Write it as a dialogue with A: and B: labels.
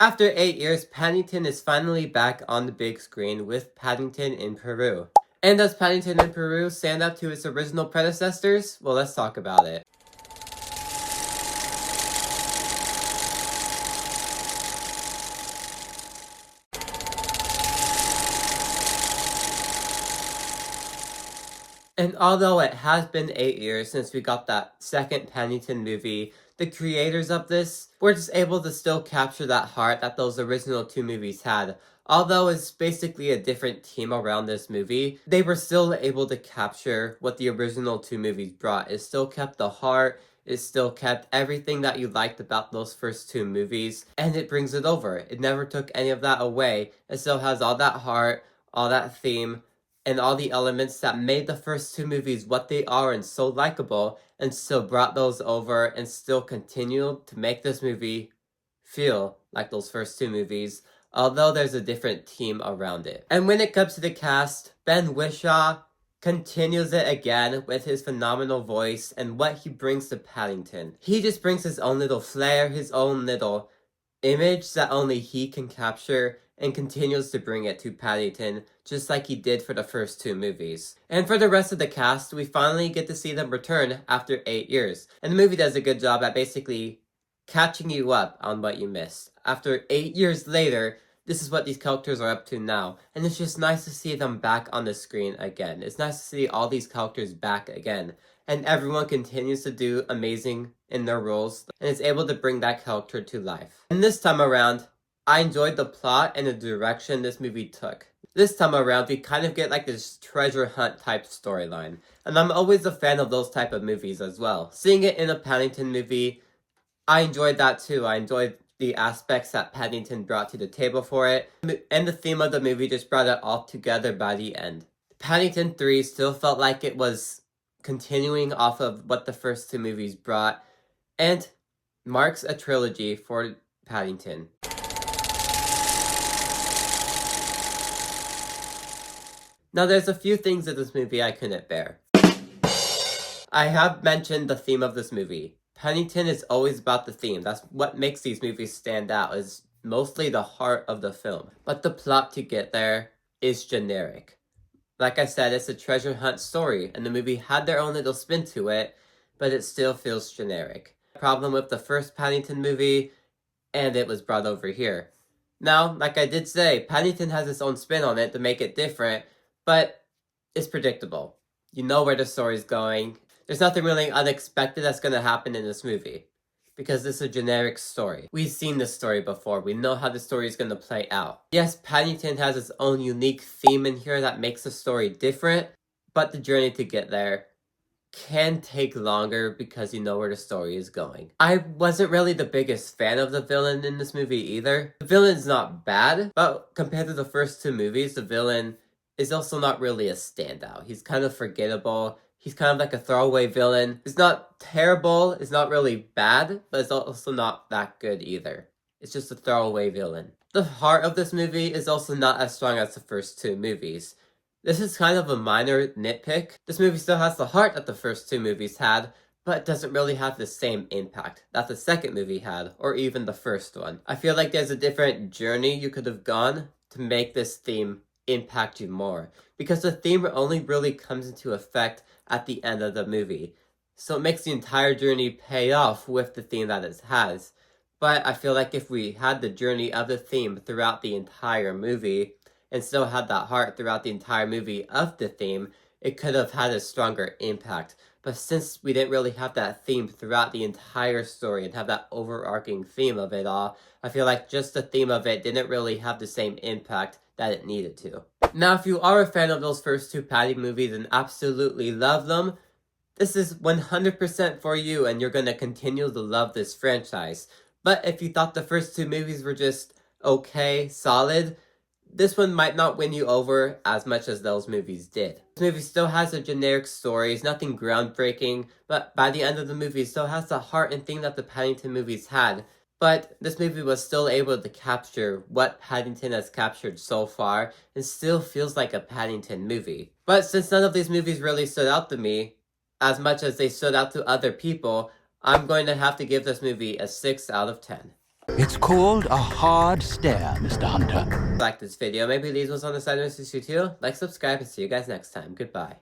A: After 8 years, Paddington is finally back on the big screen with Paddington in Peru. And does Paddington in Peru stand up to its original predecessors? Well, let's talk about it. And although it has been 8 years since we got that second Paddington movie, the creators of this were just able to still capture that heart that those original two movies had. Although it's basically a different team around this movie, they were still able to capture what the original two movies brought. It still kept the heart, it still kept everything that you liked about those first two movies, and it brings it over. It never took any of that away. It still has all that heart, all that theme, and all the elements that made the first two movies what they are and so likable, and still brought those over and still continued to make this movie feel like those first two movies, although there's a different team around it. And when it comes to the cast, Ben Whishaw continues it again with his phenomenal voice and what he brings to Paddington. He just brings his own little flair, his own little image that only he can capture, and continues to bring it to Paddington, just like he did for the first two movies. And for the rest of the cast, we finally get to see them return after 8 years. And the movie does a good job at basically catching you up on what you missed. After 8 years later, this is what these characters are up to now. And it's just nice to see them back on the screen again. It's nice to see all these characters back again. And everyone continues to do amazing in their roles, and is able to bring that character to life. And this time around, I enjoyed the plot and the direction this movie took. This time around, we kind of get like this treasure hunt type storyline. And I'm always a fan of those type of movies as well. Seeing it in a Paddington movie, I enjoyed that too. I enjoyed the aspects that Paddington brought to the table for it. And the theme of the movie just brought it all together by the end. Paddington 3 still felt like it was continuing off of what the first two movies brought, and marks a trilogy for Paddington. Now there's a few things in this movie I couldn't bear. I have mentioned the theme of this movie. Paddington is always about the theme. That's what makes these movies stand out, is mostly the heart of the film. But the plot to get there is generic. Like I said, it's a treasure hunt story, and the movie had their own little spin to it, but it still feels generic. Problem with the first Paddington movie, and it was brought over here. Now, like I did say, Paddington has its own spin on it to make it different, but it's predictable. You know where the story's going. There's nothing really unexpected that's going to happen in this movie, because it's a generic story. We've seen this story before. We know how the story is going to play out. Yes, Paddington has its own unique theme in here that makes the story different, but the journey to get there can take longer because you know where the story is going. I wasn't really the biggest fan of the villain in this movie either. The villain's not bad, but compared to the first two movies, the villain is also not really a standout. He's kind of forgettable. He's kind of like a throwaway villain. It's not terrible, it's not really bad, but it's also not that good either. It's just a throwaway villain. The heart of this movie is also not as strong as the first two movies. This is kind of a minor nitpick. This movie still has the heart that the first two movies had, but it doesn't really have the same impact that the second movie had, or even the first one. I feel like there's a different journey you could have gone to make this theme impact you more, because the theme only really comes into effect at the end of the movie. So it makes the entire journey pay off with the theme that it has. But I feel like if we had the journey of the theme throughout the entire movie, and still had that heart throughout the entire movie of the theme, it could have had a stronger impact. But since we didn't really have that theme throughout the entire story and have that overarching theme of it all, I feel like just the theme of it didn't really have the same impact that it needed to. Now, if you are a fan of those first two Paddington movies and absolutely love them, this is 100% for you, and you're going to continue to love this franchise. But if you thought the first two movies were just okay, solid, this one might not win you over as much as those movies did. This movie still has a generic story, it's nothing groundbreaking, but by the end of the movie it still has the heart and theme that the Paddington movies had. But this movie was still able to capture what Paddington has captured so far, and still feels like a Paddington movie. But since none of these movies really stood out to me, as much as they stood out to other people, I'm going to have to give this movie a 6 out of 10.
B: It's called a hard stare, Mr. Hunter.
A: Like this video, maybe leave those on the side of this issue too. Like, subscribe, and see you guys next time. Goodbye.